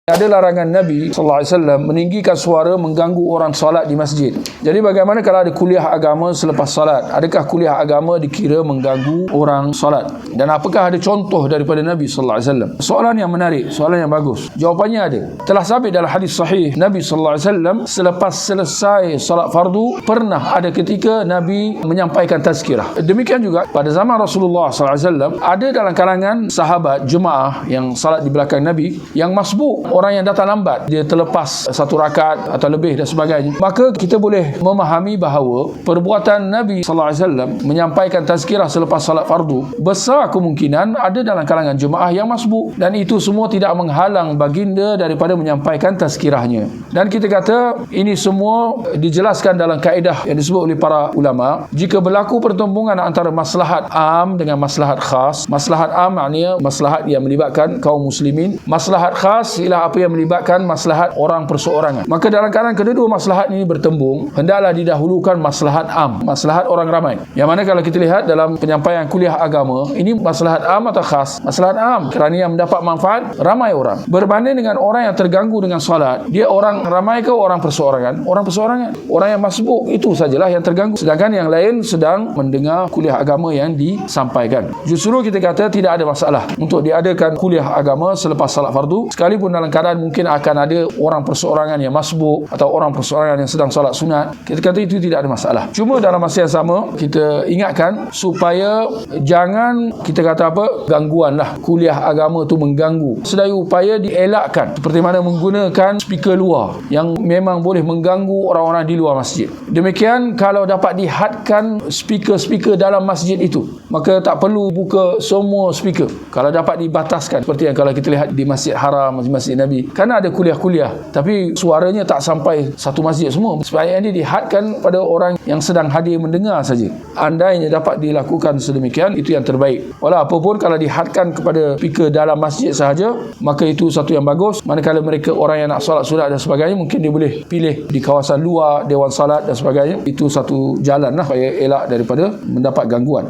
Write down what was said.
Ada larangan Nabi SAW meninggikan suara mengganggu orang solat di masjid. Jadi bagaimana kalau ada kuliah agama selepas solat? Adakah kuliah agama dikira mengganggu orang solat? Dan apakah ada contoh daripada Nabi SAW? Soalan yang menarik, soalan yang bagus. Jawapannya ada. Telah sabit dalam hadis sahih, Nabi SAW selepas selesai solat fardu, pernah ada ketika Nabi menyampaikan tazkirah. Demikian juga pada zaman Rasulullah SAW, ada dalam kalangan sahabat jemaah yang salat di belakang Nabi yang masbuk, orang yang datang lambat, dia terlepas satu rakaat atau lebih dan sebagainya. Maka kita boleh memahami bahawa perbuatan Nabi SAW menyampaikan tazkirah selepas salat fardu, besar kemungkinan ada dalam kalangan jemaah yang masbuk, dan itu semua tidak menghalang baginda daripada menyampaikan tazkirahnya. Dan kita kata ini semua dijelaskan dalam kaedah yang disebut oleh para ulama. Jika berlaku pertumbungan antara maslahat am dengan maslahat khas, maslahat am maknanya maslahat yang melibatkan kaum muslimin, maslahat khas ialah apa yang melibatkan maslahat orang perseorangan. Maka dalam keadaan kedua-dua maslahat ini bertembung, hendaklah didahulukan maslahat am, maslahat orang ramai. Yang mana kalau kita lihat dalam penyampaian kuliah agama, ini maslahat am atau khas? Maslahat am, kerana yang mendapat manfaat ramai orang. Berbanding dengan orang yang terganggu dengan solat, dia orang ramai ke orang perseorangan? Orang perseorangan. Orang yang masbuk itu sajalah yang terganggu, sedangkan yang lain sedang mendengar kuliah agama yang disampaikan. Justru kita kata tidak ada masalah untuk diadakan kuliah agama selepas salat fardu, sekalipun dalam keadaan mungkin akan ada orang perseorangan yang masbuk atau orang perseorangan yang sedang solat sunat. Kita kata itu tidak ada masalah. Cuma dalam masa yang sama kita ingatkan supaya jangan kita kata apa, gangguan lah, kuliah agama tu mengganggu. Sedaya upaya dielakkan, seperti mana menggunakan speaker luar yang memang boleh mengganggu orang-orang di luar masjid. Demikian kalau dapat dihadkan speaker-speaker dalam masjid itu, maka tak perlu buka semua speaker. Kalau dapat dibataskan, seperti yang kalau kita lihat di Masjid Haram, Masjid Nabi, kan ada kuliah-kuliah tapi suaranya tak sampai satu masjid semua. Supaya ini dihadkan pada orang yang sedang hadir mendengar saja. Andainya dapat dilakukan sedemikian, itu yang terbaik. Walau apapun, kalau dihadkan kepada speaker dalam masjid sahaja, maka itu satu yang bagus. Manakala mereka orang yang nak solat sunat dan sebagainya, mungkin dia boleh pilih di kawasan luar, dewan salat dan sebagainya. Itu satu jalan lah supaya elak daripada mendapat gangguan.